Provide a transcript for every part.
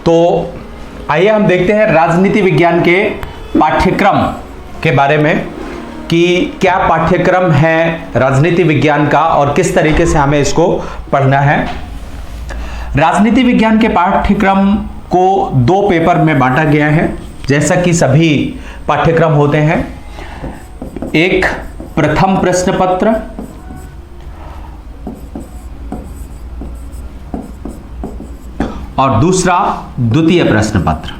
तो आइए हम देखते हैं राजनीति विज्ञान के पाठ्यक्रम के बारे में कि क्या पाठ्यक्रम है राजनीति विज्ञान का और किस तरीके से हमें इसको पढ़ना है। राजनीति विज्ञान के पाठ्यक्रम को दो पेपर में बांटा गया है, जैसा कि सभी पाठ्यक्रम होते हैं। एक प्रथम प्रश्न पत्र और दूसरा द्वितीय प्रश्न पत्र।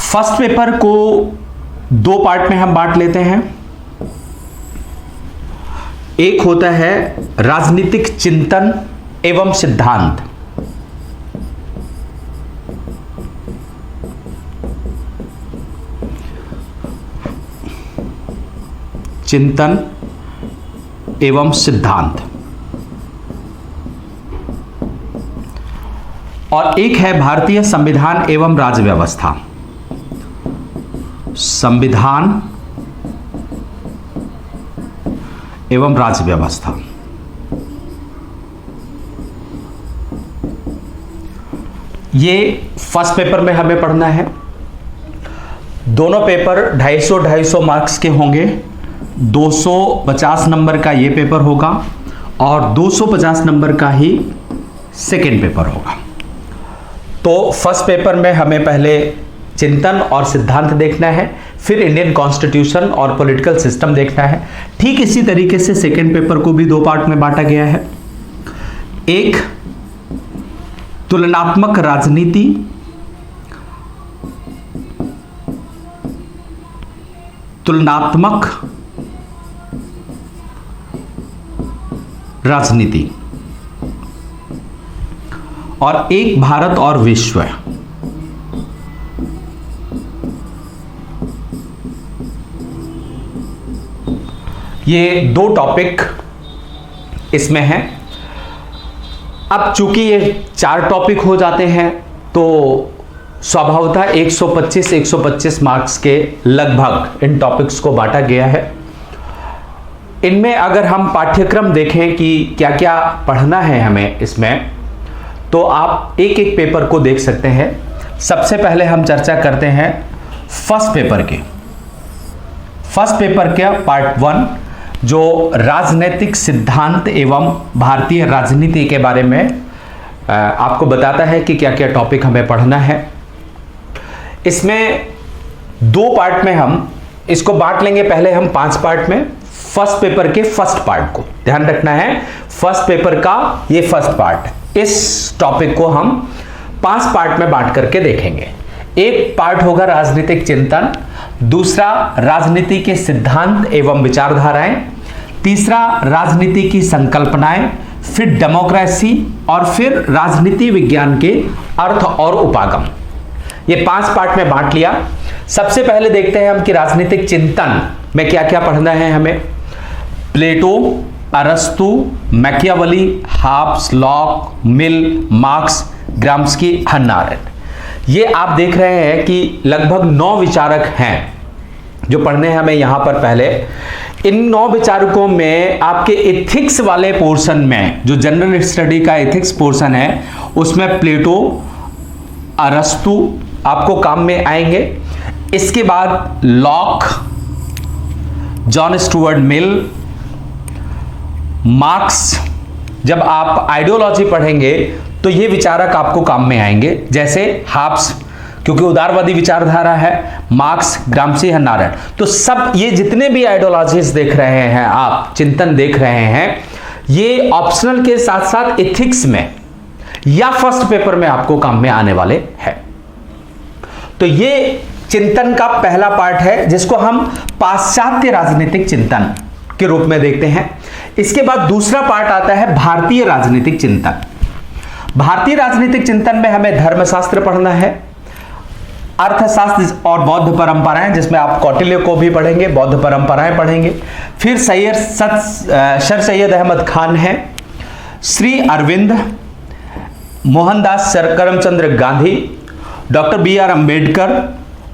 फर्स्ट पेपर को दो पार्ट में हम बांट लेते हैं। एक होता है राजनीतिक चिंतन एवं सिद्धांत, चिंतन एवं सिद्धांत, और एक है भारतीय संविधान एवं राज्य व्यवस्था, संविधान एवं राज्य व्यवस्था। ये फर्स्ट पेपर में हमें पढ़ना है। दोनों पेपर 250-250 मार्क्स के होंगे। 250 नंबर का ये पेपर होगा और 250 नंबर का ही सेकेंड पेपर होगा। तो फर्स्ट पेपर में हमें पहले चिंतन और सिद्धांत देखना है, फिर इंडियन कॉन्स्टिट्यूशन और पॉलिटिकल सिस्टम देखना है। ठीक इसी तरीके से सेकेंड पेपर को भी दो पार्ट में बांटा गया है। एक तुलनात्मक राजनीति, तुलनात्मक राजनीति, और एक भारत और विश्व। ये दो टॉपिक इसमें हैं। अब चूंकि ये 4 टॉपिक हो जाते हैं तो स्वभावतः 125 मार्क्स के लगभग इन टॉपिक्स को बांटा गया है। इनमें अगर हम पाठ्यक्रम देखें कि क्या क्या पढ़ना है हमें इसमें, तो आप एक एक पेपर को देख सकते हैं। सबसे पहले हम चर्चा करते हैं फर्स्ट पेपर के। फर्स्ट पेपर का पार्ट 1 जो राजनीतिक सिद्धांत एवं भारतीय राजनीति के बारे में आपको बताता है कि क्या क्या टॉपिक हमें पढ़ना है। इसमें दो पार्ट में हम इसको बांट लेंगे। पहले हम 5 पार्ट में फर्स्ट पेपर के फर्स्ट पार्ट को ध्यान रखना है। फर्स्ट पेपर का ये फर्स्ट पार्ट, इस टॉपिक को हम 5 पार्ट में बांट करके देखेंगे। एक पार्ट होगा राजनीतिक चिंतन, दूसरा राजनीति के सिद्धांत एवं विचारधाराएं, तीसरा राजनीति की संकल्पनाएं, फिर डेमोक्रेसी और फिर राजनीति विज्ञान के अर्थ और उपागम। ये 5 पार्ट में बांट लिया। सबसे पहले देखते हैं हम कि राजनीतिक चिंतन में क्या क्या पढ़ना है हमें। प्लेटो, अरस्तु, मैकियावेली, हॉब्स, लॉक, मिल, मार्क्स, ग्राम्स्की, हन्ना अरेंट। ये आप देख रहे हैं कि लगभग 9 विचारक हैं जो पढ़ने हैं हमें यहां पर। पहले इन 9 विचारकों में आपके एथिक्स वाले पोर्शन में, जो जनरल स्टडी का एथिक्स पोर्शन है, उसमें प्लेटो, अरस्तु आपको काम में आएंगे। इसके बाद lock, John Stuart Mill, marks. जब आप आइडियोलॉजी पढ़ेंगे तो ये विचारक आपको काम में आएंगे, जैसे हॉब्स क्योंकि उदारवादी विचारधारा है, मार्क्स, ग्राम्सी, हन्ना अरेंट। तो सब ये जितने भी आइडियोलॉजीज देख रहे हैं आप, चिंतन देख रहे हैं, ये ऑप्शनल के साथ साथ एथिक्स में या फर्स्ट पेपर में आपको काम में आने वाले हैं। तो ये चिंतन का पहला पार्ट है जिसको हम पाश्चात्य राजनीतिक चिंतन के रूप में देखते हैं। इसके बाद दूसरा पार्ट आता है भारतीय राजनीतिक चिंतन। भारतीय राजनीतिक चिंतन में हमें धर्मशास्त्र पढ़ना है, अर्थशास्त्र और बौद्ध परंपराएं, जिसमें आप कौटिल्य को भी पढ़ेंगे, बौद्ध परंपराएं पढ़ेंगे। फिर सर सैयद अहमद खान है, श्री अरविंद, मोहनदास करमचंद गांधी, डॉक्टर B.R. अंबेडकर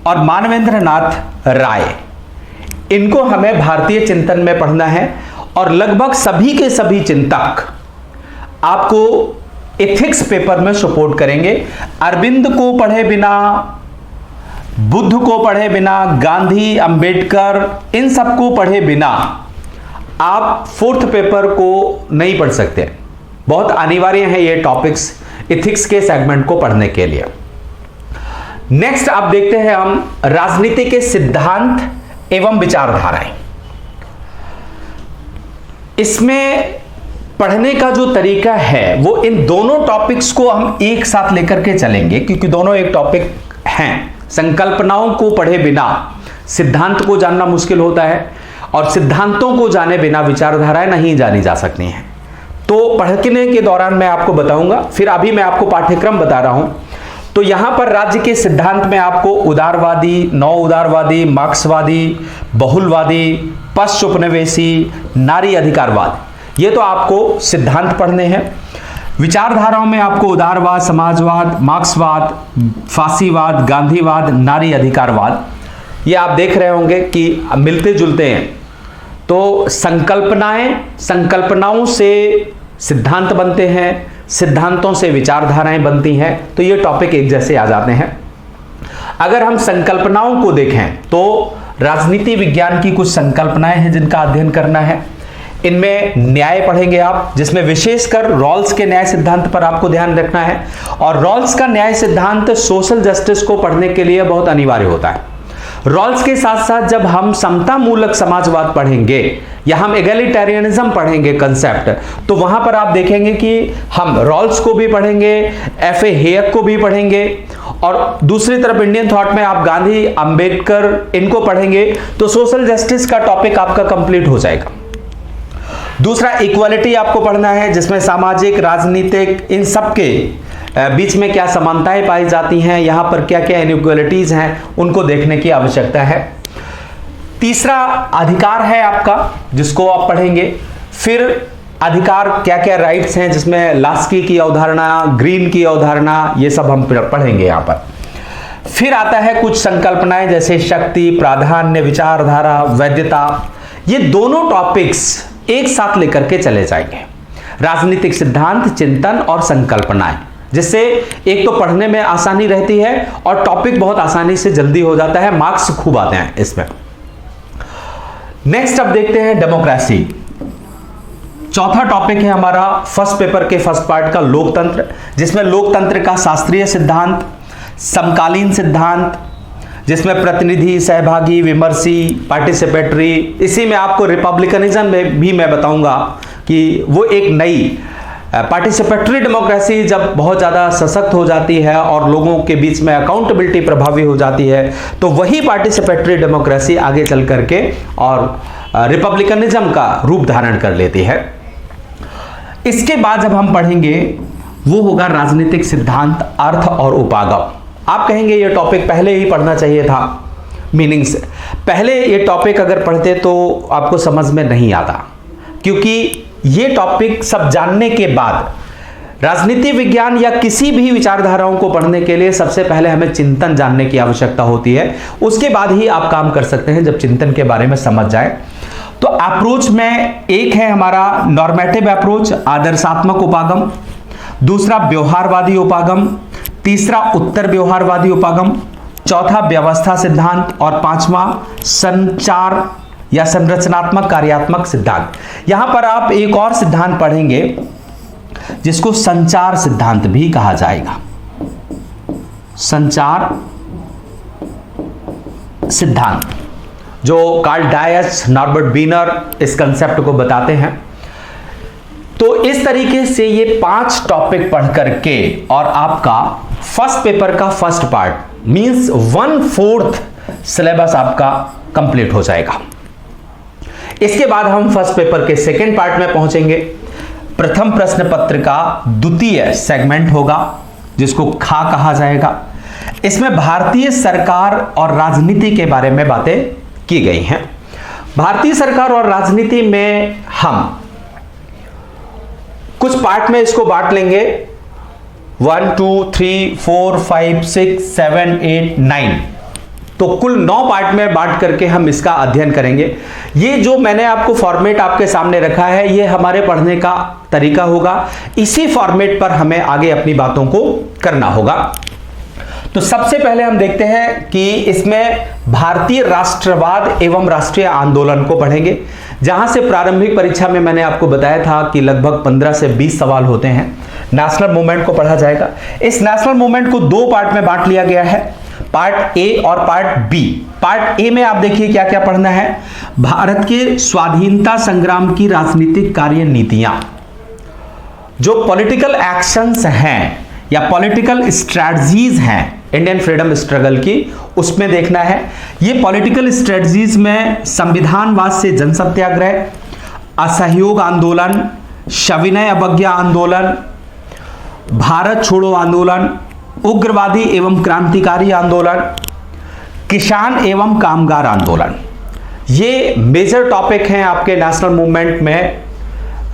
और मानवेंद्र नाथ राय। इनको हमें भारतीय चिंतन में पढ़ना है। और लगभग सभी के सभी चिंतक आपको एथिक्स पेपर में सपोर्ट करेंगे। अरविंद को पढ़े बिना, बुद्ध को पढ़े बिना, गांधी, अंबेडकर, इन सबको पढ़े बिना आप फोर्थ पेपर को नहीं पढ़ सकते। बहुत अनिवार्य है ये टॉपिक्स एथिक्स के सेगमेंट को पढ़ने के लिए। नेक्स्ट आप देखते हैं हम राजनीति के सिद्धांत एवं विचारधाराएं। इसमें पढ़ने का जो तरीका है वो इन दोनों टॉपिक्स को हम एक साथ लेकर के चलेंगे, क्योंकि दोनों एक टॉपिक हैं। संकल्पनाओं को पढ़े बिना सिद्धांत को जानना मुश्किल होता है, और सिद्धांतों को जाने बिना विचारधाराएं नहीं जानी जा सकती हैं। तो पढ़ने के दौरान मैं आपको बताऊंगा, फिर अभी मैं आपको पाठ्यक्रम बता रहा हूं। तो यहां पर राज्य के सिद्धांत में आपको उदारवादी, नव उदारवादी, मार्क्सवादी, बहुलवादी, पश्च उपनिवेशी, नारी अधिकारवाद, ये तो आपको सिद्धांत पढ़ने हैं। विचारधाराओं में आपको उदारवाद, समाजवाद, मार्क्सवाद, फासीवाद, गांधीवाद, नारी अधिकारवाद, ये आप देख रहे होंगे कि मिलते जुलते हैं। तो संकल्पनाओं से सिद्धांत बनते हैं, सिद्धांतों से विचारधाराएं बनती हैं। तो ये टॉपिक एक जैसे आ जाते हैं। अगर हम संकल्पनाओं को देखें तो राजनीति विज्ञान की कुछ संकल्पनाएं हैं जिनका अध्ययन करना है। इनमें न्याय पढ़ेंगे आप, जिसमें विशेषकर रॉल्स के न्याय सिद्धांत पर आपको ध्यान रखना है। और रॉल्स का न्याय सिद्धांत सोशल जस्टिस को पढ़ने के लिए बहुत अनिवार्य होता है। रॉल्स के साथ साथ जब हम समता मूलक समाजवाद पढ़ेंगे या हम एगलिटेरियनिज्म पढ़ेंगे कंसेप्ट, तो वहां पर आप देखेंगे कि हम रॉल्स को भी पढ़ेंगे, एफ ए हेयक को भी पढ़ेंगे, और दूसरी तरफ इंडियन थॉट में आप गांधी, अंबेडकर, इनको पढ़ेंगे। तो सोशल जस्टिस का टॉपिक आपका कंप्लीट हो जाएगा। दूसरा इक्वालिटी आपको पढ़ना है, जिसमें सामाजिक, राजनीतिक, इन सब के बीच में क्या समानताएं पाई जाती हैं, यहां पर क्या क्या इनइक्वालिटीज हैं, उनको देखने की आवश्यकता है। तीसरा अधिकार है आपका, जिसको आप पढ़ेंगे। फिर अधिकार क्या क्या राइट्स हैं, जिसमें लास्की की अवधारणा, ग्रीन की अवधारणा, ये सब हम पढ़ेंगे यहां पर। फिर आता है कुछ संकल्पनाएं जैसे शक्ति, प्राधान्य, विचारधारा, वैधता। ये दोनों टॉपिक्स एक साथ लेकर के चले जाएंगे, राजनीतिक सिद्धांत, चिंतन और संकल्पनाएं, जिससे एक तो पढ़ने में आसानी रहती है और टॉपिक बहुत आसानी से जल्दी हो जाता है, मार्क्स खूब आते हैं इसमें। नेक्स्ट अब देखते हैं डेमोक्रेसी। चौथा टॉपिक है हमारा फर्स्ट पेपर के फर्स्ट पार्ट का लोकतंत्र, जिसमें लोकतंत्र का शास्त्रीय सिद्धांत, समकालीन सिद्धांत, जिसमें प्रतिनिधि, सहभागी, विमर्शी, पार्टिसिपेटरी, इसी में आपको रिपब्लिकनिज्म में भी मैं बताऊंगा कि वो एक नई पार्टिसिपेटरी डेमोक्रेसी जब बहुत ज़्यादा सशक्त हो जाती है और लोगों के बीच में अकाउंटेबिलिटी प्रभावी हो जाती है, तो वही पार्टिसिपेटरी डेमोक्रेसी आगे चल करके और रिपब्लिकनिज्म का रूप धारण कर लेती है। इसके बाद जब हम पढ़ेंगे वो होगा राजनीतिक सिद्धांत, अर्थ और उपागम। आप कहेंगे ये टॉपिक पहले ही पढ़ना चाहिए था, मीनिंग से पहले ये टॉपिक अगर पढ़ते तो आपको समझ में नहीं आता, क्योंकि ये टॉपिक सब जानने के बाद राजनीति विज्ञान या किसी भी विचारधाराओं को पढ़ने के लिए सबसे पहले हमें चिंतन जानने की आवश्यकता होती है। उसके बाद ही आप काम कर सकते हैं, जब चिंतन के बारे में समझ जाए। तो अप्रोच में एक है हमारा नॉर्मेटिव अप्रोच, आदर्शात्मक उपागम। दूसरा व्यवहारवादी उपागम। तीसरा उत्तर व्यवहारवादी उपागम। चौथा व्यवस्था सिद्धांत। और पांचवा संचार या संरचनात्मक कार्यात्मक सिद्धांत। यहां पर आप एक और सिद्धांत पढ़ेंगे जिसको संचार सिद्धांत भी कहा जाएगा। संचार सिद्धांत, जो कार्ल डायस, नॉर्बर्ट बीनर इस कंसेप्ट को बताते हैं। तो इस तरीके से ये 5 टॉपिक पढ़ करके और आपका फर्स्ट पेपर का फर्स्ट पार्ट मींस 1/4 सिलेबस आपका कंप्लीट हो जाएगा। इसके बाद हम फर्स्ट पेपर के सेकेंड पार्ट में पहुंचेंगे। प्रथम प्रश्न पत्र का द्वितीय सेगमेंट होगा, जिसको खा कहा जाएगा। इसमें भारतीय सरकार और राजनीति के बारे में बातें की गई हैं। भारतीय सरकार और राजनीति में हम कुछ पार्ट में इसको बांट लेंगे, 1 2 3 4 5 6 7 8 9 तो कुल 9 पार्ट में बांट करके हम इसका अध्ययन करेंगे। ये जो मैंने आपको फॉर्मेट आपके सामने रखा है, ये हमारे पढ़ने का तरीका होगा। इसी फॉर्मेट पर हमें आगे अपनी बातों को करना होगा। तो सबसे पहले हम देखते हैं कि इसमें भारतीय राष्ट्रवाद एवं राष्ट्रीय आंदोलन को पढ़ेंगे, जहां से प्रारंभिक परीक्षा में मैंने आपको बताया था कि लगभग 15 से 20 सवाल होते हैं। नेशनल मूवमेंट को पढ़ा जाएगा। इस नेशनल मूवमेंट को 2 पार्ट में बांट लिया गया है, पार्ट ए और पार्ट बी। पार्ट ए में आप देखिए क्या क्या पढ़ना है। भारत के स्वाधीनता संग्राम की राजनीतिक कार्य नीतियां, जो पॉलिटिकल एक्शंस हैं या पॉलिटिकल स्ट्रैटेजीज हैं इंडियन फ्रीडम स्ट्रगल की, उसमें देखना है। ये पॉलिटिकल स्ट्रैटेजीज में संविधानवाद से जन सत्याग्रह, असहयोग आंदोलन, सविनय अवज्ञा आंदोलन, भारत छोड़ो आंदोलन, उग्रवादी एवं क्रांतिकारी आंदोलन, किसान एवं कामगार आंदोलन, ये मेजर टॉपिक हैं आपके नेशनल मूवमेंट में,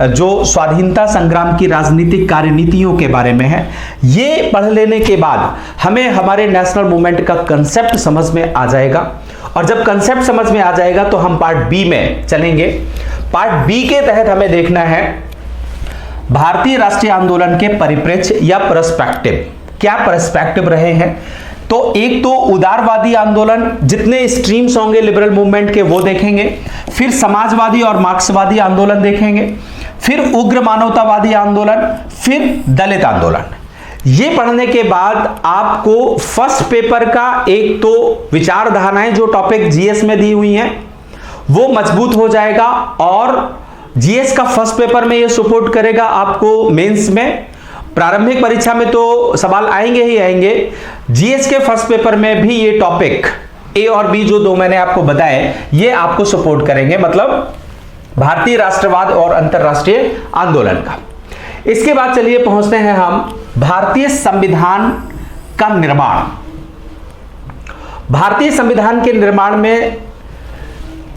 जो स्वाधीनता संग्राम की राजनीतिक कार्यनीतियों के बारे में है। ये पढ़ लेने के बाद हमें हमारे नेशनल मूवमेंट का कंसेप्ट समझ में आ जाएगा, और जब कंसेप्ट समझ में आ जाएगा तो हम पार्ट बी में चलेंगे। पार्ट बी के तहत हमें देखना है भारतीय राष्ट्रीय आंदोलन के परिप्रेक्ष्य या पर्सपेक्टिव, क्या पर्सपेक्टिव रहे हैं। तो एक तो उदारवादी आंदोलन, जितने स्ट्रीम्स होंगे लिबरल मूवमेंट के वो देखेंगे, फिर समाजवादी और मार्क्सवादी आंदोलन देखेंगे, फिर उग्र मानवतावादी आंदोलन, फिर दलित आंदोलन। ये पढ़ने के बाद आपको फर्स्ट पेपर का एक तो विचारधाराएं जो टॉपिक जीएस में दी हुई हैं वो मजबूत हो जाएगा, और जीएस का फर्स्ट पेपर में ये सपोर्ट करेगा आपको मेंस में। प्रारंभिक परीक्षा में तो सवाल आएंगे ही आएंगे, जीएस के फर्स्ट पेपर में भी ये टॉपिक ए और बी जो 2 मैंने आपको बताए ये आपको सपोर्ट करेंगे, मतलब भारतीय राष्ट्रवाद और अंतरराष्ट्रीय आंदोलन का। इसके बाद चलिए पहुंचते हैं हम भारतीय संविधान का निर्माण। भारतीय संविधान के निर्माण में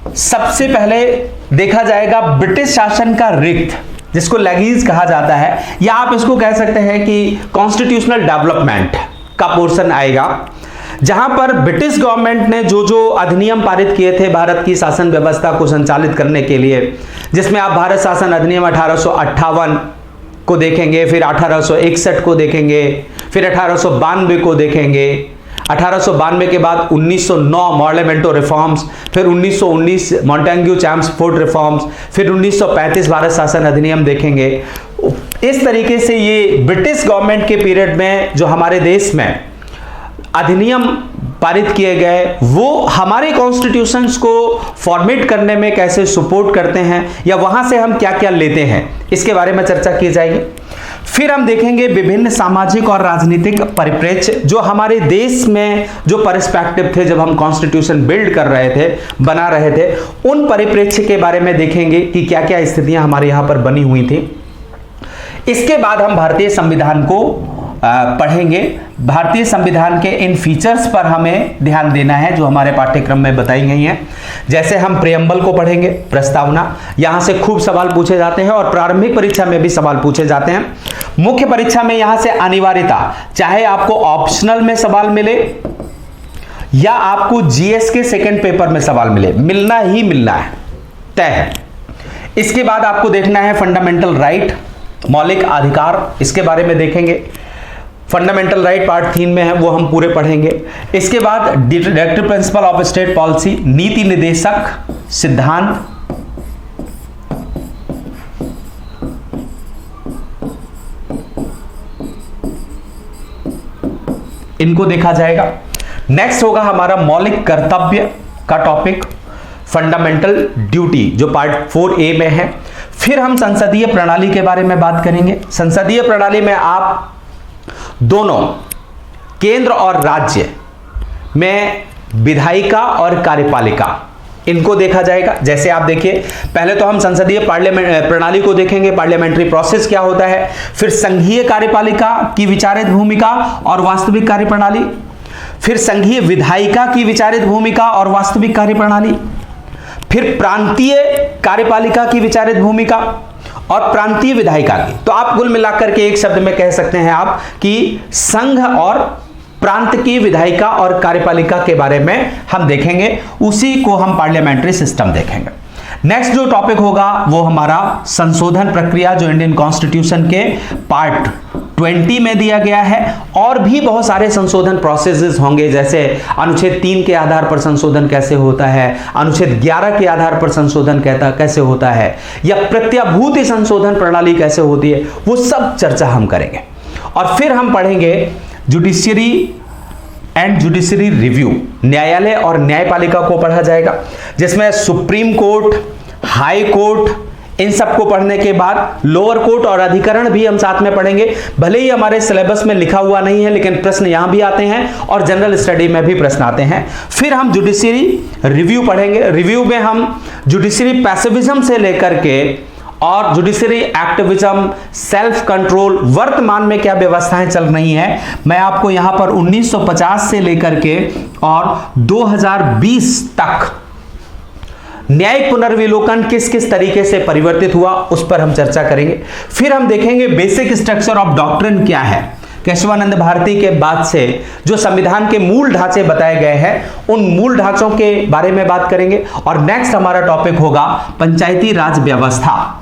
सबसे पहले देखा जाएगा ब्रिटिश शासन का रिक्त, जिसको लैगीज कहा जाता है, या आप इसको कह सकते हैं कि कॉन्स्टिट्यूशनल डेवलपमेंट का पोर्शन आएगा, जहां पर ब्रिटिश गवर्नमेंट ने जो जो अधिनियम पारित किए थे भारत की शासन व्यवस्था को संचालित करने के लिए, जिसमें आप भारत शासन अधिनियम 1858 को देखेंगे, फिर 1861 को देखेंगे, फिर 1892 को देखेंगे, 1892 के बाद 1909 मॉर्लेमेंटो रिफॉर्म्स, फिर 1919 मॉन्टेग्यू चैम्सफोर्ड रिफॉर्म्स, फिर 1935 भारत शासन अधिनियम देखेंगे। इस तरीके से ये ब्रिटिश गवर्नमेंट के पीरियड में जो हमारे देश में अधिनियम पारित किए गए वो हमारे कॉन्स्टिट्यूशंस को फॉर्मेट करने में कैसे सपोर्ट करते हैं, या वहां से हम क्या क्या लेते हैं, इसके बारे में चर्चा की जाएगी। फिर हम देखेंगे विभिन्न सामाजिक और राजनीतिक परिप्रेक्ष्य जो हमारे देश में जो पर्सपेक्टिव थे जब हम कॉन्स्टिट्यूशन बिल्ड कर रहे थे, बना रहे थे, उन परिप्रेक्ष्य के बारे में देखेंगे कि क्या क्या स्थितियां हमारे यहां पर बनी हुई थी। इसके बाद हम भारतीय संविधान को पढ़ेंगे। भारतीय संविधान के इन फीचर्स पर हमें ध्यान देना है जो हमारे पाठ्यक्रम में बताई गई हैं। जैसे हम प्रियम्बल को पढ़ेंगे, प्रस्तावना, यहां से खूब सवाल पूछे जाते हैं और प्रारंभिक परीक्षा में भी सवाल पूछे जाते हैं। मुख्य परीक्षा में यहां से अनिवार्यता, चाहे आपको ऑप्शनल में सवाल मिले या आपको जीएस के सेकंड पेपर में सवाल मिले, मिलना ही मिलना है, तय है। इसके बाद आपको देखना है फंडामेंटल राइट, मौलिक अधिकार, इसके बारे में देखेंगे। फंडामेंटल राइट पार्ट 3 में है, वो हम पूरे पढ़ेंगे। इसके बाद directive principle of state policy, नीति निर्देशक सिद्धांत, इनको देखा जाएगा। नेक्स्ट होगा हमारा मौलिक कर्तव्य का टॉपिक, फंडामेंटल ड्यूटी, जो पार्ट 4A में है। फिर हम संसदीय प्रणाली के बारे में बात करेंगे। संसदीय प्रणाली में आप दोनों केंद्र और राज्य में विधायिका और कार्यपालिका, इनको देखा जाएगा। जैसे आप देखिए, पहले तो हम संसदीय पार्लियामेंट प्रणाली को देखेंगे, पार्लियामेंट्री प्रोसेस क्या होता है, फिर संघीय कार्यपालिका की विचारित भूमिका और वास्तविक कार्यप्रणाली, फिर संघीय विधायिका की विचारित भूमिका और वास्तविक कार्यप्रणाली, फिर प्रांतीय कार्यपालिका की विचारित भूमिका और प्रांतीय विधायिका की। तो आप कुल मिलाकर के एक शब्द में कह सकते हैं आप कि संघ और प्रांत की विधायिका और कार्यपालिका के बारे में हम देखेंगे, उसी को हम पार्लियामेंट्री सिस्टम देखेंगे। नेक्स्ट जो टॉपिक होगा वो हमारा संशोधन प्रक्रिया, जो इंडियन कॉन्स्टिट्यूशन के पार्ट 20 में दिया गया है। और भी बहुत सारे संशोधन प्रोसेसेस होंगे, जैसे अनुच्छेद 3 के आधार पर संशोधन कैसे होता है, अनुच्छेद 11 के आधार पर संशोधन कैसे होता है, या प्रत्याभूति संशोधन प्रणाली कैसे होती है, वो सब चर्चा हम करेंगे। और फिर हम पढ़ेंगे जुडिशियरी एंड जुडिशरी रिव्यू, न्यायालय और न्यायपालिका को पढ़ा जाएगा, जिसमें सुप्रीम कोर्ट, हाई कोर्ट, इन सबको पढ़ने के बाद लोअर कोर्ट और अधिकरण भी हम साथ में पढ़ेंगे। भले ही हमारे सिलेबस में लिखा हुआ नहीं है, लेकिन प्रश्न यहां भी आते हैं और जनरल स्टडी में भी प्रश्न आते हैं। फिर हम जुडिशरी रिव्यू पढ़ेंगे। रिव्यू में हम जुडिशरी पैसिविज्म से लेकर के और जुडिशरी एक्टिविज्म, सेल्फ कंट्रोल, वर्तमान में क्या व्यवस्थाएं चल रही हैं, मैं आपको यहां पर 1950 से लेकर के और 2020 तक न्यायिक पुनर्विलोकन किस किस तरीके से परिवर्तित हुआ, उस पर हम चर्चा करेंगे। फिर हम देखेंगे बेसिक स्ट्रक्चर ऑफ डॉक्ट्रिन क्या है। केशवानंद भारती के बाद से जो संविधान के मूल ढांचे बताए गए हैं, उन मूल ढांचों के बारे में बात करेंगे। और नेक्स्ट हमारा टॉपिक होगा पंचायती राज व्यवस्था,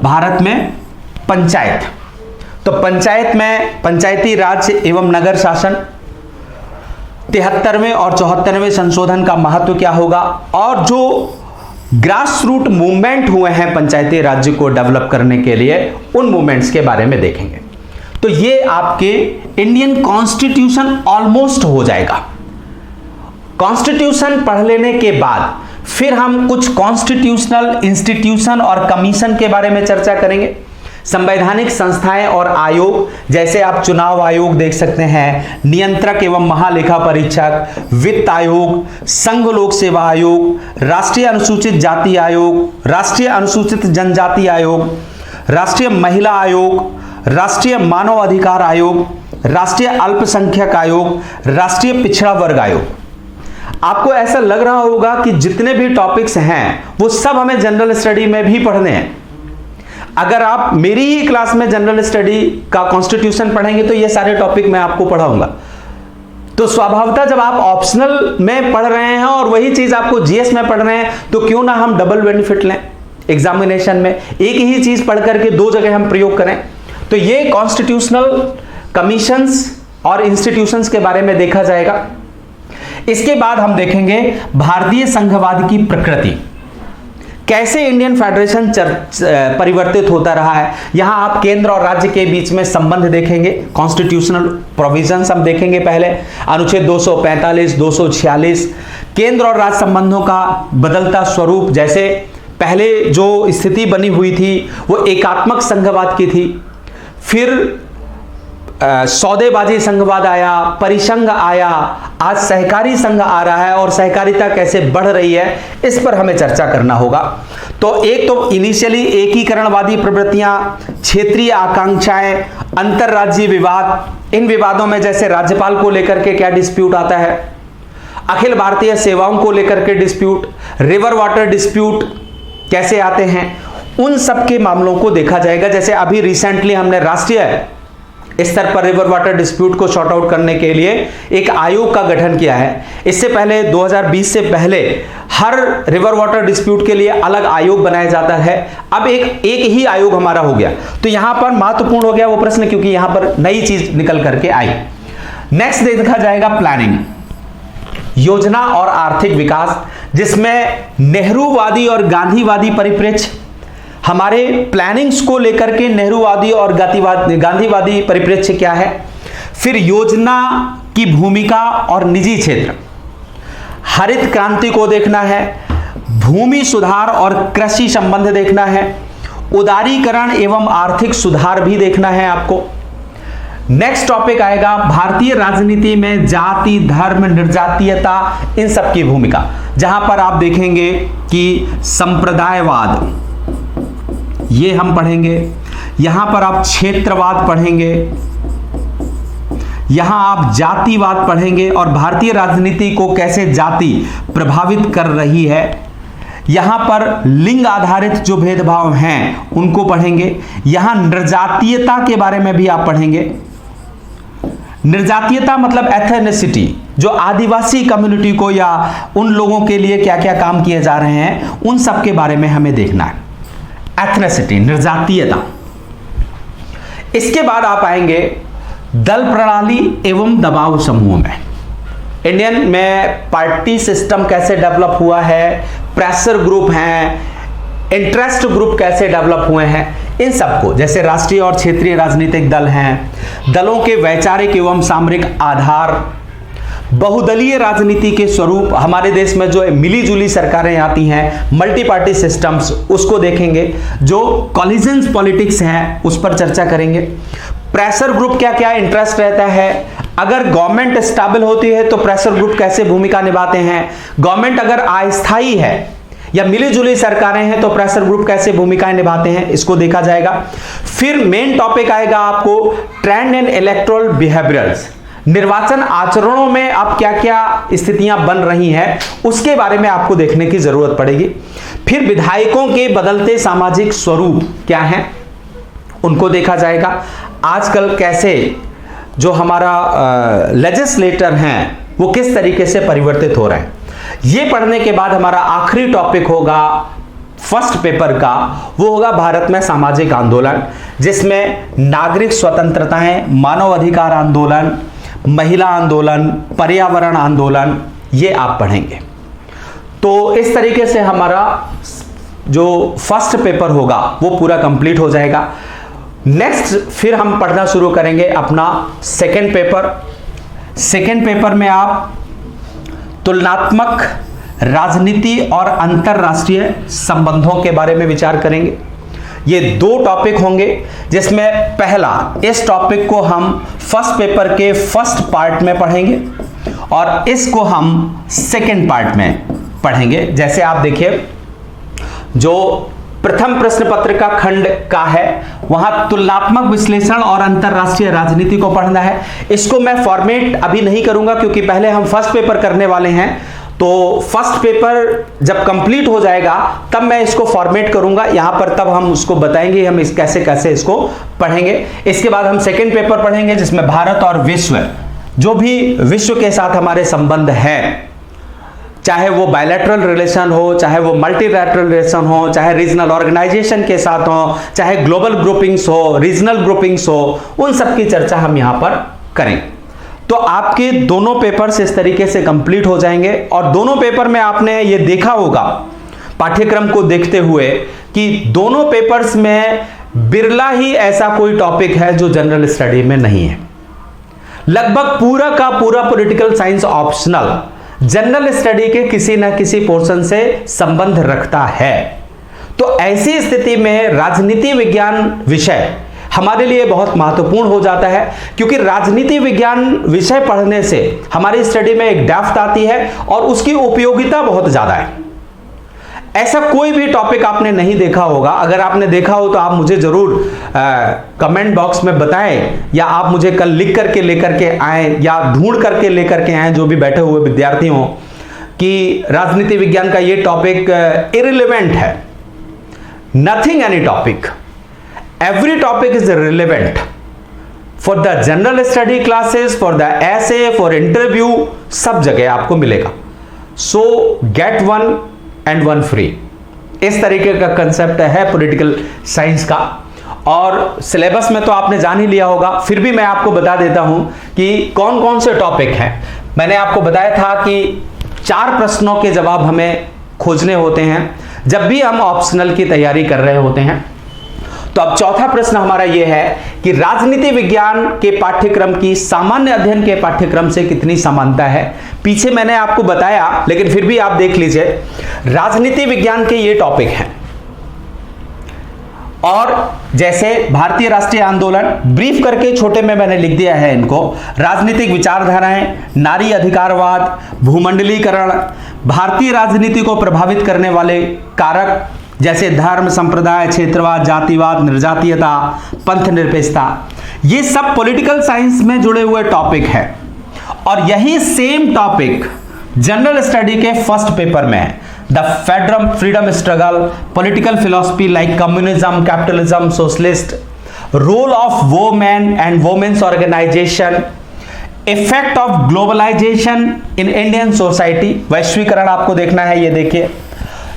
भारत में पंचायत। तो पंचायत में पंचायती राज एवं नगर शासन, 73वें और 74वें संशोधन का महत्व क्या होगा, और जो ग्रास रूट मूवमेंट हुए हैं पंचायती राज्य को डेवलप करने के लिए, उन मूवमेंट्स के बारे में देखेंगे। तो ये आपके इंडियन कॉन्स्टिट्यूशन ऑलमोस्ट हो जाएगा। कॉन्स्टिट्यूशन पढ़ लेने के बाद फिर हम कुछ कॉन्स्टिट्यूशनल इंस्टीट्यूशन और कमीशन के बारे में चर्चा करेंगे। संवैधानिक संस्थाएं और आयोग, जैसे आप चुनाव आयोग देख सकते हैं, नियंत्रक एवं महालेखा परीक्षक, वित्त आयोग, संघ लोक सेवा आयोग, राष्ट्रीय अनुसूचित जाति आयोग, राष्ट्रीय अनुसूचित जनजाति आयोग, राष्ट्रीय महिला आयोग, राष्ट्रीय मानव अधिकार आयोग, राष्ट्रीय अल्पसंख्यक आयोग, राष्ट्रीय पिछड़ा वर्ग आयोग। आपको ऐसा लग रहा होगा कि जितने भी टॉपिक्स हैं वो सब हमें जनरल स्टडी में भी पढ़ने हैं। अगर आप मेरी ही क्लास में जनरल स्टडी का कॉन्स्टिट्यूशन पढ़ेंगे तो ये सारे टॉपिक मैं आपको पढ़ाऊंगा। तो स्वभावतः जब आप ऑप्शनल में पढ़ रहे हैं और वही चीज आपको जीएस में पढ़ रहे हैं, तो क्यों ना हम डबल बेनिफिट लें एग्जामिनेशन में, एक ही चीज पढ़ करके दो जगह हम प्रयोग करें। तो ये कॉन्स्टिट्यूशनल कमीशंस और इंस्टीट्यूशंस के बारे में देखा जाएगा। इसके बाद हम देखेंगे भारतीय संघवाद की प्रकृति, कैसे इंडियन फेडरेशन परिवर्तित होता रहा है। यहां आप केंद्र और राज्य के बीच में संबंध देखेंगे, कॉन्स्टिट्यूशनल प्रोविजंस हम देखेंगे। पहले अनुच्छेद 245, 246, केंद्र और राज्य संबंधों का बदलता स्वरूप, जैसे पहले जो स्थिति बनी हुई थी वो एकात्मक संघवाद की थी, फिर सौदेबाजी संघवाद आया, परिसंघ आया, आज सहकारी संघ आ रहा है, और सहकारिता कैसे बढ़ रही है, इस पर हमें चर्चा करना होगा। तो एक तो इनिशियली एकीकरणवादी प्रवृत्तियां, क्षेत्रीय आकांक्षाएं, अंतरराज्यीय विवाद, इन विवादों में जैसे राज्यपाल को लेकर के क्या डिस्प्यूट आता है, अखिल भारतीय सेवाओं को लेकर के डिस्प्यूट, रिवर वाटर डिस्प्यूट कैसे आते हैं, उन सब के मामलों को देखा जाएगा। जैसे अभी रिसेंटली हमने राष्ट्रीय स्तर पर रिवर वाटर डिस्प्यूट को सॉर्ट आउट करने के लिए एक आयोग का गठन किया है। इससे पहले 2020 से पहले हर रिवर वाटर डिस्प्यूट के लिए अलग आयोग बनाया जाता है, अब एक ही आयोग हमारा हो गया। तो यहां पर महत्वपूर्ण हो गया वो प्रश्न, क्योंकि यहां पर नई चीज निकल करके आई। नेक्स्ट देखा जाएगा प्लानिंग, योजना और आर्थिक विकास, जिसमें नेहरूवादी और गांधीवादी परिप्रेक्ष्य, हमारे प्लानिंग्स को लेकर के नेहरूवादी और गांधीवादी परिप्रेक्ष्य क्या है, फिर योजना की भूमिका और निजी क्षेत्र, हरित क्रांति को देखना है, भूमि सुधार और कृषि संबंध देखना है, उदारीकरण एवं आर्थिक सुधार भी देखना है आपको। नेक्स्ट टॉपिक आएगा भारतीय राजनीति में जाति, धर्म, निर्जातीयता, इन सब की भूमिका, जहां पर आप देखेंगे कि संप्रदायवाद ये हम पढ़ेंगे, यहां पर आप क्षेत्रवाद पढ़ेंगे, यहां आप जातिवाद पढ़ेंगे और भारतीय राजनीति को कैसे जाति प्रभावित कर रही है, यहां पर लिंग आधारित जो भेदभाव हैं उनको पढ़ेंगे, यहां निर्जातीयता के बारे में भी आप पढ़ेंगे। निर्जातीयता मतलब एथनिसिटी, जो आदिवासी कम्युनिटी को या उन लोगों के लिए क्या क्या काम किए जा रहे हैं उन सब के बारे में हमें देखना है। एथनिसिटी, निर्जातीयता। इसके बाद आप आएंगे दल प्रणाली एवं दबाव समूह में। इंडियन में पार्टी सिस्टम कैसे डेवलप हुआ है, प्रेशर ग्रुप हैं, इंटरेस्ट ग्रुप कैसे डेवलप हुए हैं, इन सबको, जैसे राष्ट्रीय और क्षेत्रीय राजनीतिक दल हैं, दलों के वैचारिक एवं सामरिक आधार, बहुदलीय राजनीति के स्वरूप, हमारे देश में जो मिली जुली सरकारें आती हैं, मल्टी पार्टी सिस्टम्स, उसको देखेंगे। जो कॉलिजन्स पॉलिटिक्स हैं उस पर चर्चा करेंगे। प्रेशर ग्रुप क्या क्या इंटरेस्ट रहता है, अगर गवर्नमेंट स्टेबल होती है तो प्रेशर ग्रुप कैसे भूमिका निभाते हैं, गवर्नमेंट अगर अस्थायी है या मिली जुली सरकारें हैं तो प्रेशर ग्रुप कैसे भूमिकाएं निभाते हैं, इसको देखा जाएगा। फिर मेन टॉपिक आएगा आपको ट्रेंड एंड इलेक्टोरल बिहेवियर्स, निर्वाचन आचरणों में अब क्या क्या स्थितियां बन रही हैं उसके बारे में आपको देखने की जरूरत पड़ेगी। फिर विधायकों के बदलते सामाजिक स्वरूप क्या हैं उनको देखा जाएगा। आजकल कैसे जो हमारा लेजिस्लेटर हैं वो किस तरीके से परिवर्तित हो रहे हैं, ये पढ़ने के बाद हमारा आखिरी टॉपिक होगा फर्स्ट पेपर का, वो होगा भारत में सामाजिक आंदोलन, जिसमें नागरिक स्वतंत्रताएं, मानव अधिकार आंदोलन, महिला आंदोलन, पर्यावरण आंदोलन, ये आप पढ़ेंगे। तो इस तरीके से हमारा जो फर्स्ट पेपर होगा वो पूरा कंप्लीट हो जाएगा। नेक्स्ट फिर हम पढ़ना शुरू करेंगे अपना सेकेंड पेपर। सेकेंड पेपर में आप तुलनात्मक राजनीति और अंतरराष्ट्रीय संबंधों के बारे में विचार करेंगे। ये दो टॉपिक होंगे, जिसमें पहला, इस टॉपिक को हम फर्स्ट पेपर के फर्स्ट पार्ट में पढ़ेंगे और इसको हम सेकेंड पार्ट में पढ़ेंगे। जैसे आप देखिए, जो प्रथम प्रश्न पत्र का खंड का है वहां तुलनात्मक विश्लेषण और अंतरराष्ट्रीय राजनीति को पढ़ना है। इसको मैं फॉर्मेट अभी नहीं करूंगा क्योंकि पहले हम फर्स्ट पेपर करने वाले हैं, तो फर्स्ट पेपर जब कंप्लीट हो जाएगा तब मैं इसको फॉर्मेट करूंगा यहां पर, तब हम उसको बताएंगे हम इस कैसे कैसे इसको पढ़ेंगे। इसके बाद हम सेकेंड पेपर पढ़ेंगे जिसमें भारत और विश्व, जो भी विश्व के साथ हमारे संबंध है, चाहे वो बायलैटरल रिलेशन हो, चाहे वो मल्टीलैटरल रिलेशन हो, चाहे रीजनल ऑर्गेनाइजेशन के साथ हो, चाहे ग्लोबल ग्रुपिंग्स हो, रीजनल ग्रुपिंग्स हो, उन सब की चर्चा हम यहां पर करें। तो आपके दोनों पेपर्स इस तरीके से कंप्लीट हो जाएंगे। और दोनों पेपर में आपने ये देखा होगा पाठ्यक्रम को देखते हुए कि दोनों पेपर्स में बिरला ही ऐसा कोई टॉपिक है जो जनरल स्टडी में नहीं है। लगभग पूरा का पूरा political science optional general study के किसी न किसी पोर्शन से संबंध रखता है। तो ऐसी स्थिति में राजनीति विज्ञान विषय हमारे लिए बहुत महत्वपूर्ण हो जाता है, क्योंकि राजनीति विज्ञान विषय पढ़ने से हमारी स्टडी में एक डेप्थ आती है और उसकी उपयोगिता बहुत ज्यादा है। ऐसा कोई भी टॉपिक आपने नहीं देखा होगा, अगर आपने देखा हो तो आप मुझे जरूर कमेंट बॉक्स में बताएं, या आप मुझे कल लिख करके लेकर के आए या ढूंढ करके लेकर के आए, जो भी बैठे हुए विद्यार्थी हों, कि राजनीति विज्ञान का ये टॉपिक इररिलेवेंट है। Nothing any topic, every topic is relevant for the general study classes, for the essay, for interview, सब जगह आपको मिलेगा। सो get one and one free, इस तरीके का कंसेप्ट है पॉलिटिकल साइंस का। और सिलेबस में तो आपने जान ही लिया होगा, फिर भी मैं आपको बता देता हूं कि कौन कौन से टॉपिक हैं। मैंने आपको बताया था कि 4 प्रश्नों के जवाब हमें खोजने होते हैं जब भी हम ऑप्शनल की तैयारी कर रहे होते हैं। तो अब चौथा प्रश्न हमारा यह है कि राजनीति विज्ञान के पाठ्यक्रम की सामान्य अध्ययन के पाठ्यक्रम से कितनी समानता है। पीछे मैंने आपको बताया, लेकिन फिर भी आप देख लीजिए, राजनीति विज्ञान के ये टॉपिक हैं। और जैसे भारतीय राष्ट्रीय आंदोलन, ब्रीफ करके छोटे में मैंने लिख दिया है इनको, राजनीतिक विचारधाराएं, नारी अधिकारवाद, भूमंडलीकरण, भारतीय राजनीति को प्रभावित करने वाले कारक जैसे धर्म, संप्रदाय, क्षेत्रवाद, जातिवाद, निर्जातीयता, पंथ निरपेक्षता, ये सब पॉलिटिकल साइंस में जुड़े हुए टॉपिक है। और यही सेम टॉपिक जनरल स्टडी के फर्स्ट पेपर में है। The freedom struggle, political philosophy like communism, capitalism, socialist, role of women and women's organisation, effect of globalisation in Indian society, वैश्वीकरण आपको देखना है, ये देखिए।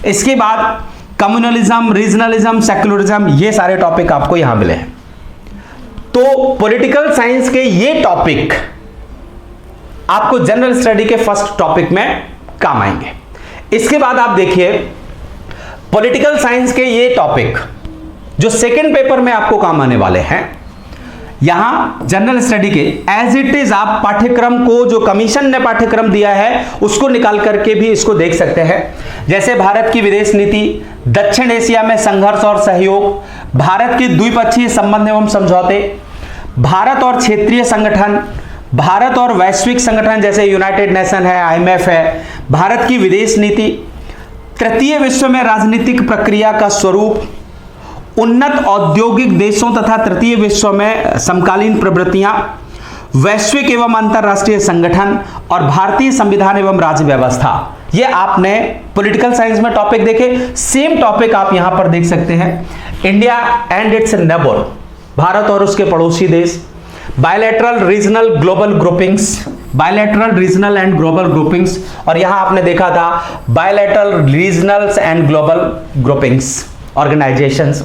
इसके बाद कम्युनलिज्म, रीजनलिज्म, सेक्युलरिज्म, ये सारे टॉपिक आपको यहां मिले हैं। तो पॉलिटिकल साइंस के ये टॉपिक आपको जनरल स्टडी के फर्स्ट टॉपिक में काम आएंगे। इसके बाद आप देखिए पॉलिटिकल साइंस के ये टॉपिक जो सेकंड पेपर में आपको काम आने वाले हैं, यहां जनरल स्टडी के एज इट इज आप पाठ्यक्रम को, जो कमीशन ने पाठ्यक्रम दिया है उसको निकाल करके भी इसको देख सकते हैं। जैसे भारत की विदेश नीति, दक्षिण एशिया में संघर्ष और सहयोग, भारत के द्विपक्षीय संबंध एवं समझौते, भारत और क्षेत्रीय संगठन, भारत और वैश्विक संगठन जैसे यूनाइटेड नेशन है, IMF है, भारत की विदेश नीति, तृतीय विश्व में राजनीतिक प्रक्रिया का स्वरूप, उन्नत औद्योगिक देशों तथा तृतीय विश्व में समकालीन प्रवृत्तियां, वैश्विक एवं अंतरराष्ट्रीय संगठन और भारतीय संविधान एवं राज्य व्यवस्था। ये आपने पॉलिटिकल साइंस में टॉपिक देखे। सेम टॉपिक आप यहां पर देख सकते हैं, India and it's neighbour, Bharat और उसके पड़ोसी देश, bilateral regional global groupings, bilateral regional and global groupings, और यहां आपने देखा था bilateral regionals and global groupings organisations,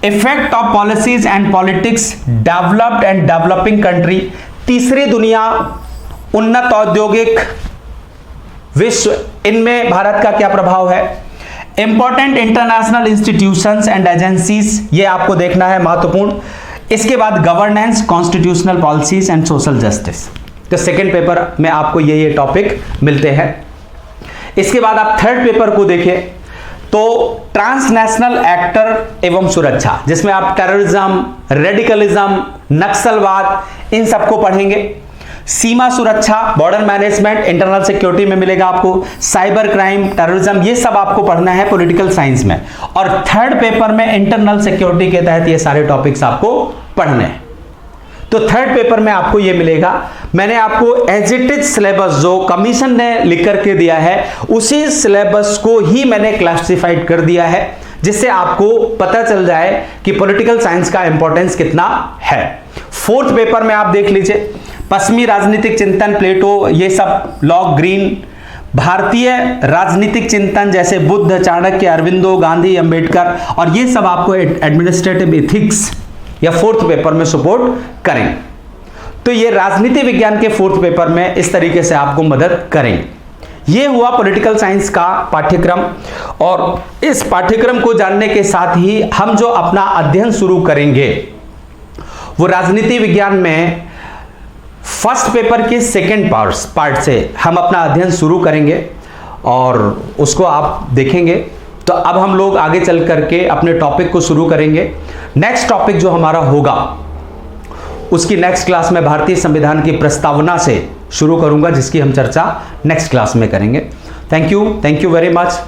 effect of policies and politics, developed and developing country, तीसरी दुनिया, उन्नत औद्योगिक विश्व, इनमें भारत का क्या प्रभाव है, important international institutions and agencies, ये आपको देखना है, महत्वपूर्ण। इसके बाद governance, constitutional policies and social justice. तो सेकेंड पेपर में आपको ये टॉपिक मिलते हैं। इसके बाद आप थर्ड पेपर को देखें तो ट्रांसनेशनल एक्टर एवं सुरक्षा, जिसमें आप टेररिज्म, रेडिकलिज्म, नक्सलवाद, इन सबको पढ़ेंगे। सीमा सुरक्षा, बॉर्डर मैनेजमेंट, इंटरनल सिक्योरिटी में मिलेगा आपको, साइबर क्राइम, टेररिज्म, ये सब आपको पढ़ना है पॉलिटिकल साइंस में। और थर्ड पेपर में इंटरनल सिक्योरिटी के तहत ये सारे टॉपिक्स आपको पढ़ने हैं। तो थर्ड पेपर में आपको ये मिलेगा। मैंने आपको एज इट इज सिलेबस जो कमीशन ने लिख करके दिया है, उसी सिलेबस को ही मैंने क्लासिफाइड कर दिया है, जिससे आपको पता चल जाए कि पॉलिटिकल साइंस का इंपॉर्टेंस कितना है। फोर्थ पेपर में आप देख लीजिए, पश्चिमी राजनीतिक चिंतन, प्लेटो, ये सब, लॉक, ग्रीन, भारतीय राजनीतिक चिंतन जैसे बुद्ध, चाणक्य, अरविंदो, गांधी, अंबेडकर, और ये सब आपको एडमिनिस्ट्रेटिव एथिक्स या फोर्थ पेपर में सपोर्ट करेंगे। तो ये राजनीति विज्ञान के फोर्थ पेपर में इस तरीके से आपको मदद करेंगे। ये हुआ पॉलिटिकल साइंस का पाठ्यक्रम, और इस पाठ्यक्रम को जानने के साथ ही हम जो अपना अध्ययन शुरू करेंगे वो राजनीति विज्ञान में फर्स्ट पेपर के सेकेंड पार्ट से हम अपना अध्ययन शुरू करेंगे और उसको आप देखेंगे। तो अब हम लोग आगे चल करके अपने टॉपिक को शुरू करेंगे। नेक्स्ट टॉपिक जो हमारा होगा उसकी नेक्स्ट क्लास में भारतीय संविधान की प्रस्तावना से शुरू करूंगा, जिसकी हम चर्चा नेक्स्ट क्लास में करेंगे। Thank you very much.